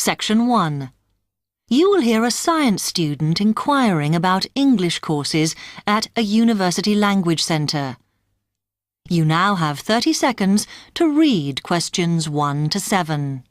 Section 1. You will hear a science student inquiring about English courses at a university language centre. You now have 30 seconds to read questions 1 to 7.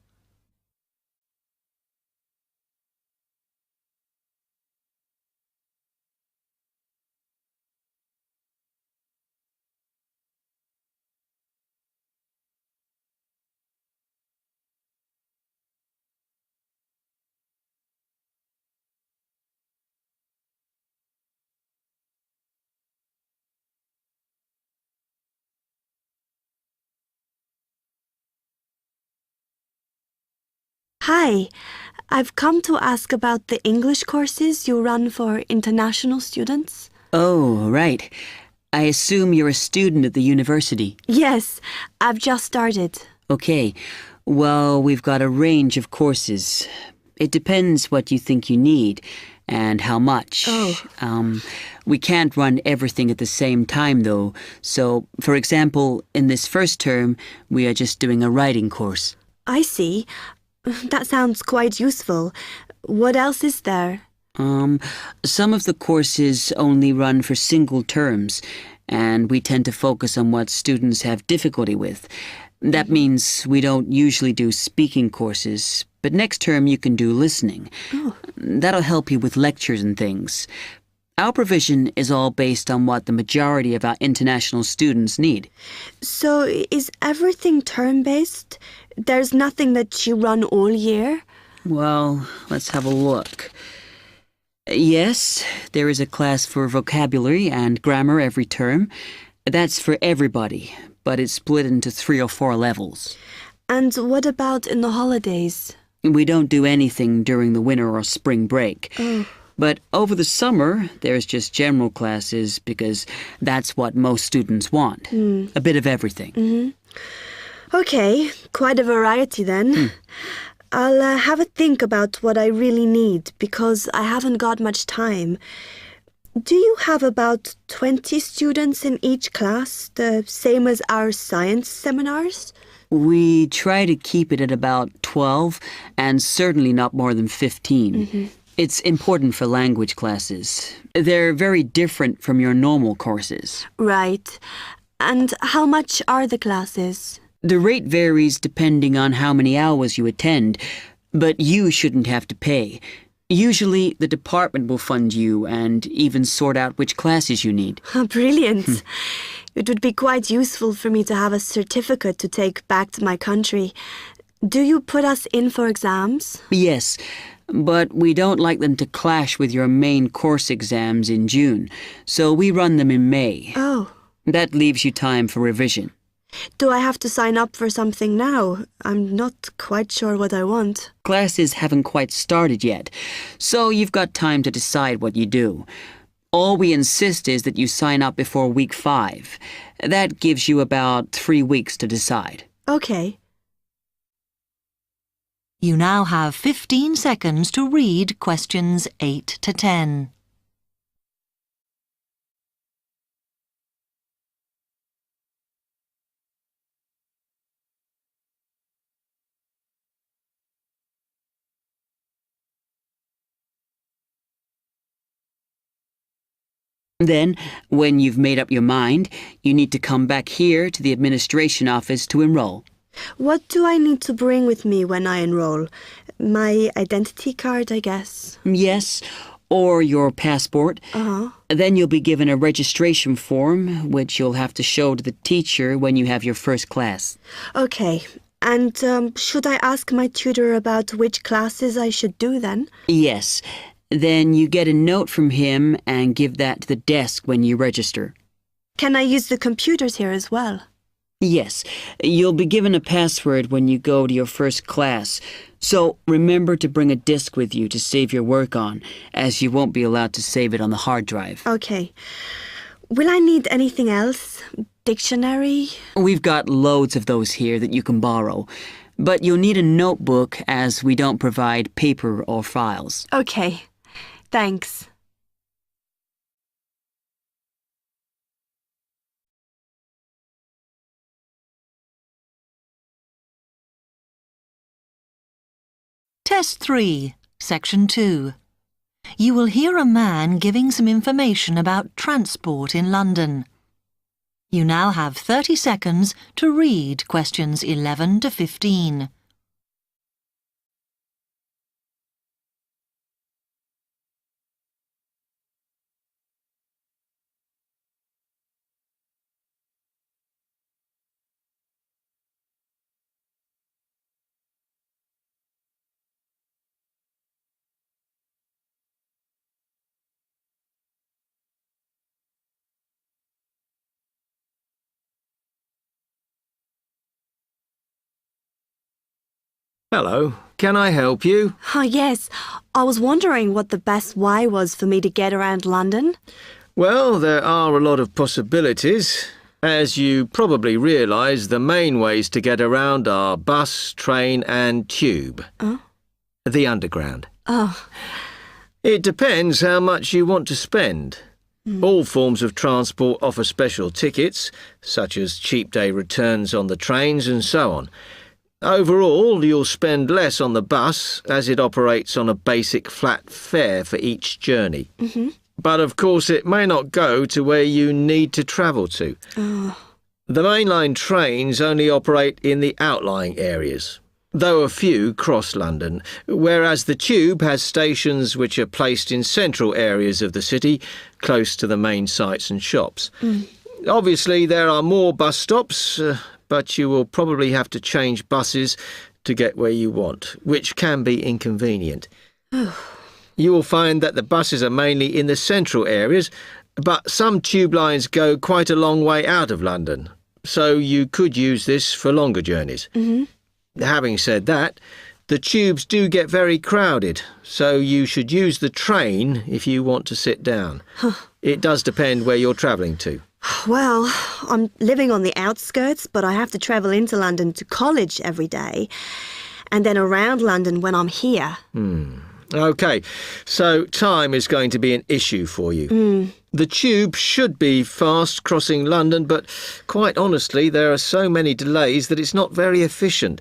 Hi, I've come to ask about the English courses you run for international students. Oh, right. I assume you're a student at the university. Yes, I've just started. Okay. Well, we've got a range of courses. It depends what you think you need and how much. We can't run everything at the same time, though. So, for example, in this first term, we are just doing a writing course. I see. That sounds quite useful. What else is there? Some of the courses only run for single terms, and we tend to focus on what students have difficulty with. That means we don't usually do speaking courses, but next term you can do listening. That'll help you with lectures and things. Our provision is all based on what the majority of our international students need. So, is everything term-based? There's nothing that you run all year? Well, let's have a look. Yes, there is a class for vocabulary and grammar every term. That's for everybody, but it's split into 3 or 4 levels. And what about in the holidays? We don't do anything during the winter or spring break. But over the summer, there's just general classes because that's what most students want. A bit of everything. Okay, quite a variety then. I'll have a think about what I really need because I haven't got much time. Do you have about 20 students in each class, the same as our science seminars? We try to keep it at about 12 and certainly not more than 15. It's important for language classes. They're very different from your normal courses. Right. And how much are the classes? The rate varies depending on how many hours you attend, but you shouldn't have to pay. Usually, the department will fund you and even sort out which classes you need. Brilliant. It would be quite useful for me to have a certificate to take back to my country. Do you put us in for exams? Yes, but we don't like them to clash with your main course exams in June, so we run them in May. Oh. That leaves you time for revision. Do I have to sign up for something now? I'm not quite sure what I want. Classes haven't quite started yet, so you've got time to decide what you do. All we insist is that you sign up before week 5. That gives you about 3 weeks to decide. Okay. You now have 15 seconds to read questions 8 to 10. Then, when you've made up your mind, you need to come back here to the administration office to enroll. What do I need to bring with me when I enroll? My identity card, I guess. Yes, or your passport. Then you'll be given a registration form, which you'll have to show to the teacher when you have your first class. Okay. And should I ask my tutor about which classes I should do then? Yes. Then you get a note from him and give that to the desk when you register. Can I use the computers here as well? Yes. You'll be given a password when you go to your first class. So remember to bring a disk with you to save your work on, as you won't be allowed to save it on the hard drive. Okay. Will I need anything else? Dictionary? We've got loads of those here that you can borrow. But you'll need a notebook as we don't provide paper or files. Okay. Thanks. Test 3, Section 2. You will hear a man giving some information about transport in London. You now have 30 seconds to read questions 11 to 15. Hello, can I help you? Oh, yes. I was wondering what the best way was for me to get around London. Well, there are a lot of possibilities. As you probably realise, the main ways to get around are bus, train and tube. Oh? The Underground. Oh. It depends how much you want to spend. All forms of transport offer special tickets, such as cheap day returns on the trains and so on. Overall, you'll spend less on the bus as it operates on a basic flat fare for each journey. But of course it may not go to where you need to travel to. The mainline trains only operate in the outlying areas, though a few cross London, whereas the tube has stations which are placed in central areas of the city, close to the main sites and shops. Obviously there are more bus stops, but you will probably have to change buses to get where you want, which can be inconvenient. You will find that the buses are mainly in the central areas, but some tube lines go quite a long way out of London, so you could use this for longer journeys. Having said that, the tubes do get very crowded, so you should use the train if you want to sit down. It does depend where you're travelling to. Well, I'm living on the outskirts, but I have to travel into London to college every day, and then around London when I'm here. OK, so time is going to be an issue for you. The tube should be fast crossing London, but quite honestly, there are so many delays that it's not very efficient.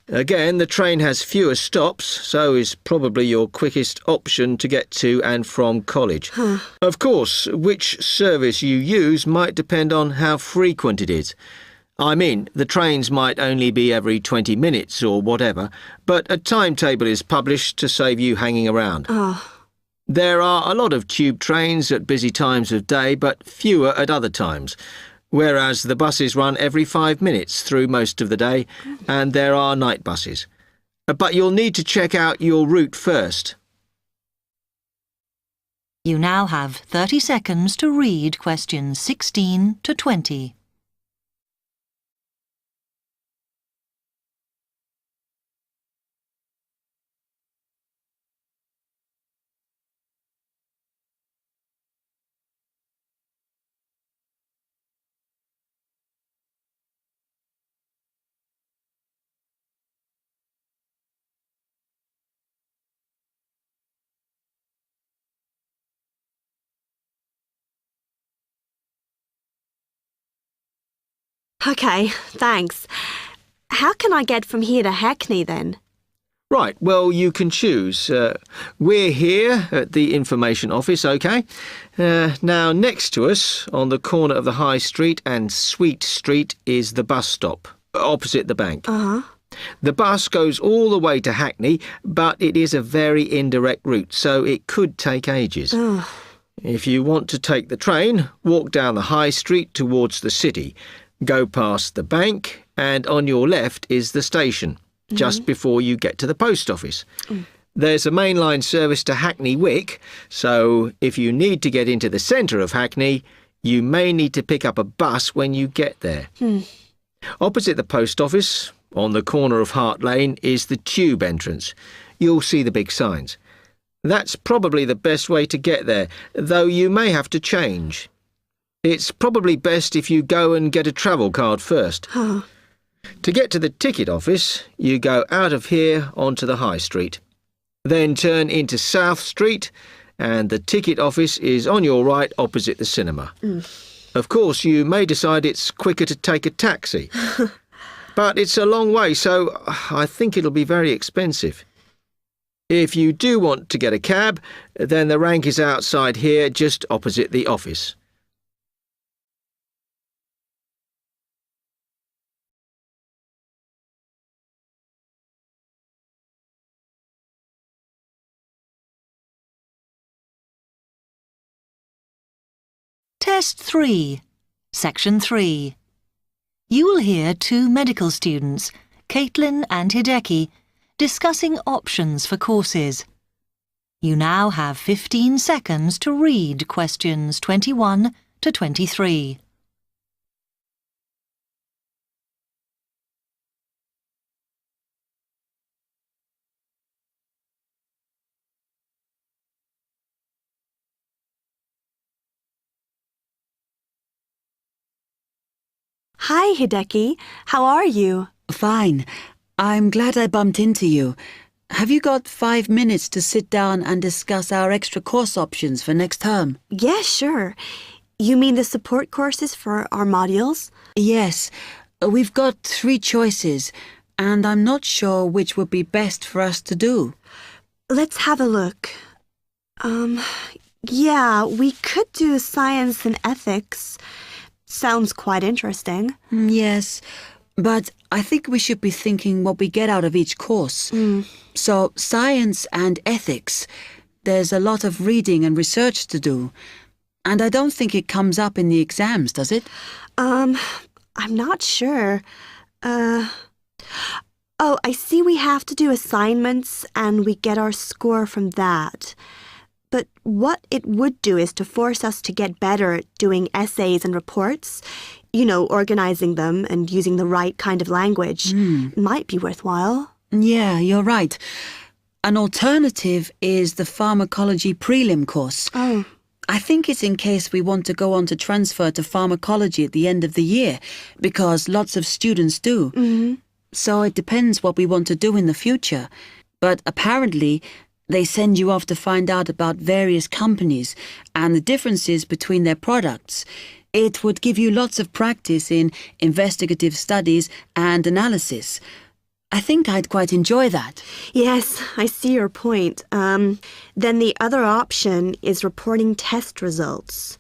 Again, the train has fewer stops, so is probably your quickest option to get to and from college. Of course, which service you use might depend on how frequent it is. I mean, the trains might only be every 20 minutes or whatever, but a timetable is published to save you hanging around. There are a lot of tube trains at busy times of day, but fewer at other times. Whereas the buses run every 5 minutes through most of the day, and there are night buses. But you'll need to check out your route first. You now have 30 seconds to read questions 16 to 20. OK, thanks. How can I get from here to Hackney then? Right, well, you can choose. We're here at the information office, OK? Now, next to us, on the corner of the High Street and Sweet Street, is the bus stop, opposite the bank. The bus goes all the way to Hackney, but it is a very indirect route, so it could take ages. If you want to take the train, walk down the High Street towards the city. Go past the bank, and on your left is the station, just before you get to the post office. There's a mainline service to Hackney Wick, so if you need to get into the centre of Hackney, you may need to pick up a bus when you get there. Opposite the post office, on the corner of Hart Lane, is the tube entrance. You'll see the big signs. That's probably the best way to get there, though you may have to change. It's probably best if you go and get a travel card first. To get to the ticket office, you go out of here onto the High Street. Then turn into South Street, and the ticket office is on your right opposite the cinema. Of course, you may decide it's quicker to take a taxi. But it's a long way, so I think it'll be very expensive. If you do want to get a cab, then the rank is outside here, just opposite the office. Test 3, Section 3. You will hear two medical students, Caitlin and Hideki, discussing options for courses. You now have 15 seconds to read questions 21 to 23. Hi, Hideki. How are you? Fine. I'm glad I bumped into you. Have you got 5 minutes to sit down and discuss our extra course options for next term? Yeah, sure. You mean the support courses for our modules? Yes. We've got 3 choices, and I'm not sure which would be best for us to do. Let's have a look. Yeah, we could do science and ethics. Sounds quite interesting. Yes, but I think we should be thinking what we get out of each course. So, science and ethics, there's a lot of reading and research to do. And I don't think it comes up in the exams, does it? I'm not sure. Oh, I see we have to do assignments and we get our score from that. But what it would do is to force us to get better at doing essays and reports. You know, organizing them and using the right kind of language. Might be worthwhile. Yeah, you're right. An alternative is the pharmacology prelim course. Oh. I think it's in case we want to go on to transfer to pharmacology at the end of the year, because lots of students do. So it depends what we want to do in the future. But apparently, they send you off to find out about various companies and the differences between their products. It would give you lots of practice in investigative studies and analysis. I think I'd quite enjoy that. Yes, I see your point. Then the other option is reporting test results.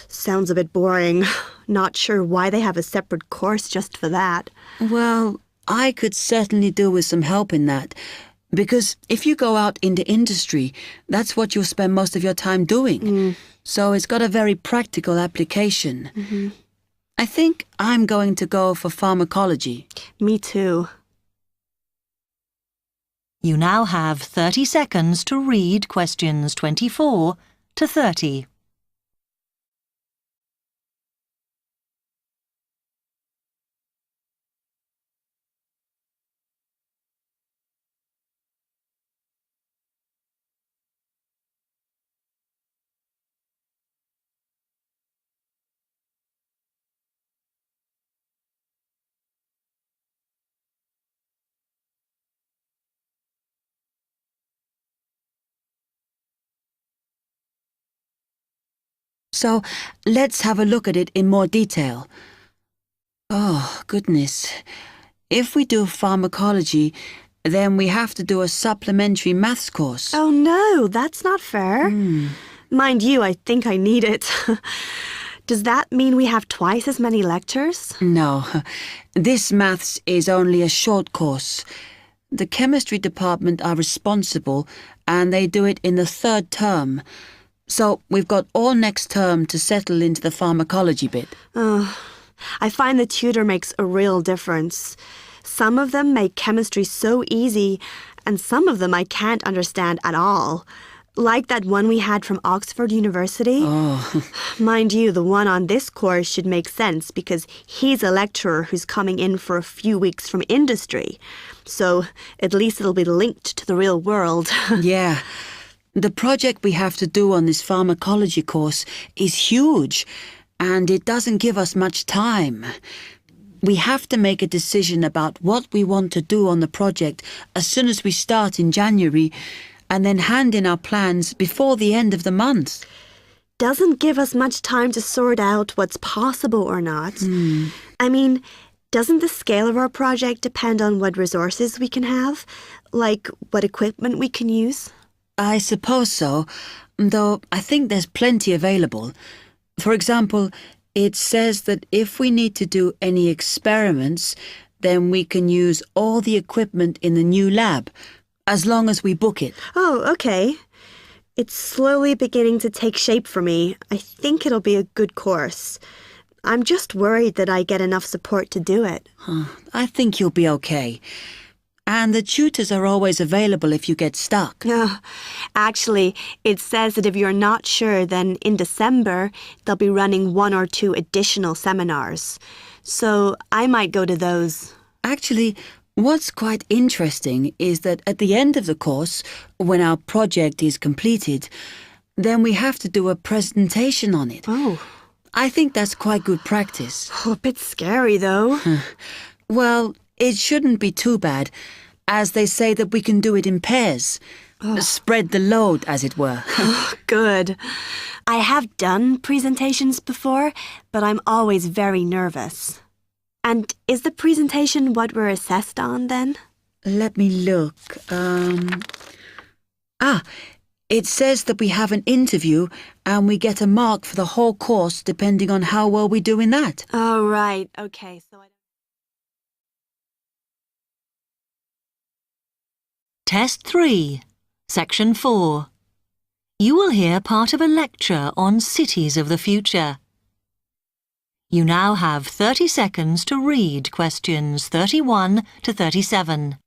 Sounds a bit boring. Not sure why they have a separate course just for that. Well, I could certainly do with some help in that. Because if you go out into industry, that's what you'll spend most of your time doing. So it's got a very practical application. I think I'm going to go for pharmacology. Me too. You now have 30 seconds to read questions 24 to 30. So let's have a look at it in more detail. Oh, goodness. If we do pharmacology, then we have to do a supplementary maths course. Oh no, that's not fair. Mind you, I think I need it. Does that mean we have twice as many lectures? No, this maths is only a short course. The chemistry department are responsible and they do it in the 3rd term. So we've got all next term to settle into the pharmacology bit. I find the tutor makes a real difference. Some of them make chemistry so easy, and some of them I can't understand at all. Like that one we had from Oxford University. Mind you, the one on this course should make sense because he's a lecturer who's coming in for a few weeks from industry. So at least it'll be linked to the real world. Yeah. The project we have to do on this pharmacology course is huge, and it doesn't give us much time. We have to make a decision about what we want to do on the project as soon as we start in January, and then hand in our plans before the end of the month. Doesn't give us much time to sort out what's possible or not. I mean, doesn't the scale of our project depend on what resources we can have? Like what equipment we can use? I suppose so, though I think there's plenty available. For example, it says that if we need to do any experiments, then we can use all the equipment in the new lab, as long as we book it. Oh, okay. It's slowly beginning to take shape for me. I think it'll be a good course. I'm just worried that I get enough support to do it. I think you'll be okay. And the tutors are always available if you get stuck. Actually, it says that if you're not sure, then in December, they'll be running 1 or 2 additional seminars. So I might go to those. Actually, what's quite interesting is that at the end of the course, when our project is completed, then we have to do a presentation on it. Oh. I think that's quite good practice. A bit scary, though. Well, it shouldn't be too bad, as they say that we can do it in pairs. Spread the load, as it were. Good. I have done presentations before, but I'm always very nervous. And is the presentation what we're assessed on, then? Let me look. It says that we have an interview and we get a mark for the whole course depending on how well we do in that. Oh, right. Okay, Test 3, Section 4. You will hear part of a lecture on cities of the future. You now have 30 seconds to read questions 31 to 37.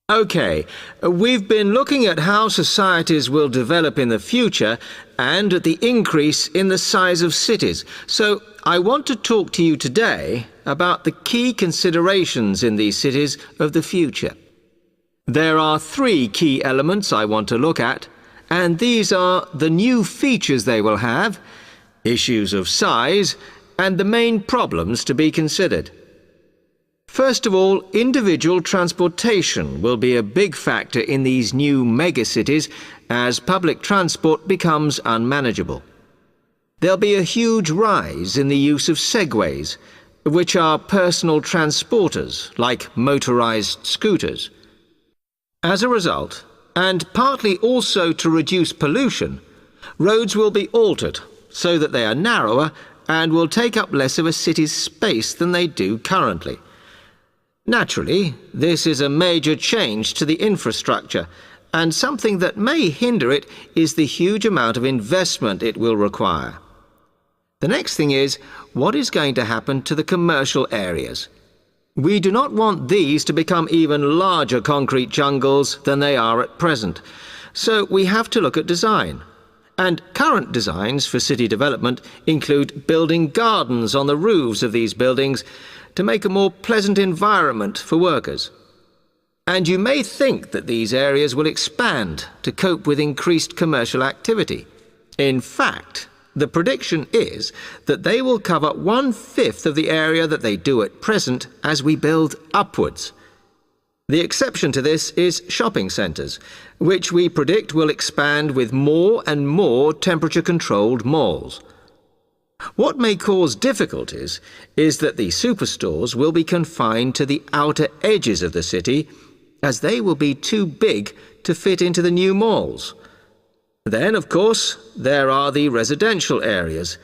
OK, we've been looking at how societies will develop in the future and at the increase in the size of cities. So I want to talk to you today about the key considerations in these cities of the future. There are 3 key elements I want to look at, and these are the new features they will have, issues of size, and the main problems to be considered. First of all, individual transportation will be a big factor in these new megacities as public transport becomes unmanageable. There'll be a huge rise in the use of segways, which are personal transporters like motorized scooters. As a result, and partly also to reduce pollution, roads will be altered so that they are narrower and will take up less of a city's space than they do currently. Naturally, this is a major change to the infrastructure, and something that may hinder it is the huge amount of investment it will require. The next thing is, what is going to happen to the commercial areas? We do not want these to become even larger concrete jungles than they are at present, so we have to look at design. And current designs for city development include building gardens on the roofs of these buildings to make a more pleasant environment for workers. And you may think that these areas will expand to cope with increased commercial activity. In fact, the prediction is that they will cover 1/5 of the area that they do at present as we build upwards. The exception to this is shopping centres, which we predict will expand with more and more temperature-controlled malls. What may cause difficulties is that the superstores will be confined to the outer edges of the city, as they will be too big to fit into the new malls. Then, of course, there are the residential areas,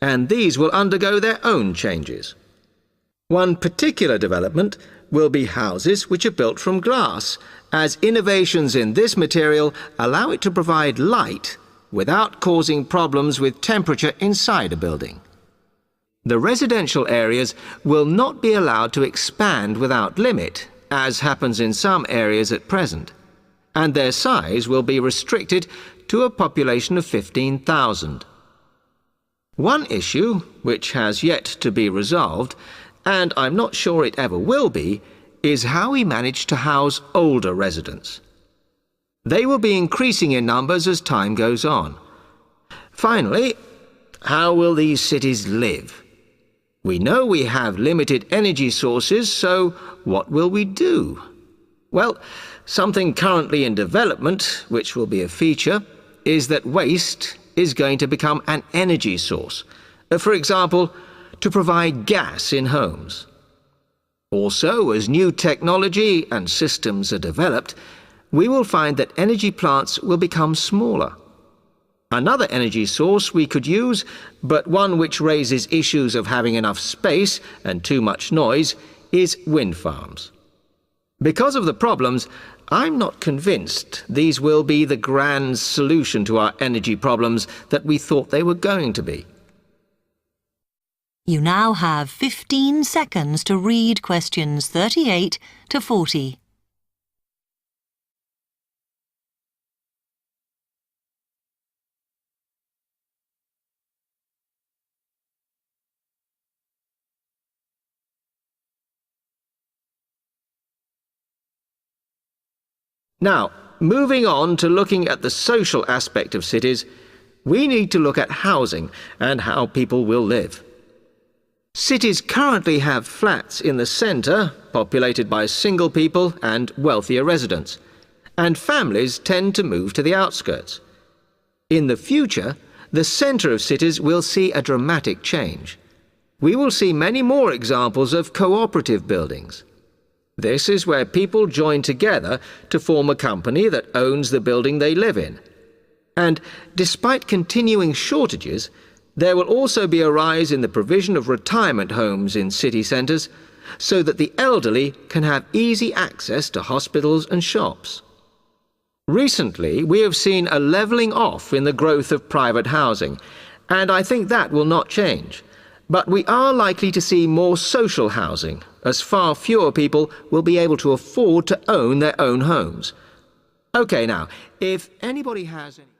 and these will undergo their own changes. One particular development will be houses which are built from glass, as innovations in this material allow it to provide light without causing problems with temperature inside a building. The residential areas will not be allowed to expand without limit, as happens in some areas at present, and their size will be restricted to a population of 15,000. One issue, which has yet to be resolved, and I'm not sure it ever will be, is how we manage to house older residents. They will be increasing in numbers as time goes on. Finally, how will these cities live? We know we have limited energy sources, so what will we do? Well, something currently in development, which will be a feature, is that waste is going to become an energy source. For example, to provide gas in homes. Also, as new technology and systems are developed, we will find that energy plants will become smaller. Another energy source we could use, but one which raises issues of having enough space and too much noise, is wind farms. Because of the problems, I'm not convinced these will be the grand solution to our energy problems that we thought they were going to be. You now have 15 seconds to read questions 38 to 40. Now, moving on to looking at the social aspect of cities, we need to look at housing and how people will live. Cities currently have flats in the centre, populated by single people and wealthier residents, and families tend to move to the outskirts. In the future, the centre of cities will see a dramatic change. We will see many more examples of cooperative buildings. This is where people join together to form a company that owns the building they live in. And despite continuing shortages, there will also be a rise in the provision of retirement homes in city centres so that the elderly can have easy access to hospitals and shops. Recently, we have seen a levelling off in the growth of private housing, and I think that will not change. But we are likely to see more social housing, as far fewer people will be able to afford to own their own homes. OK, now, if anybody has any...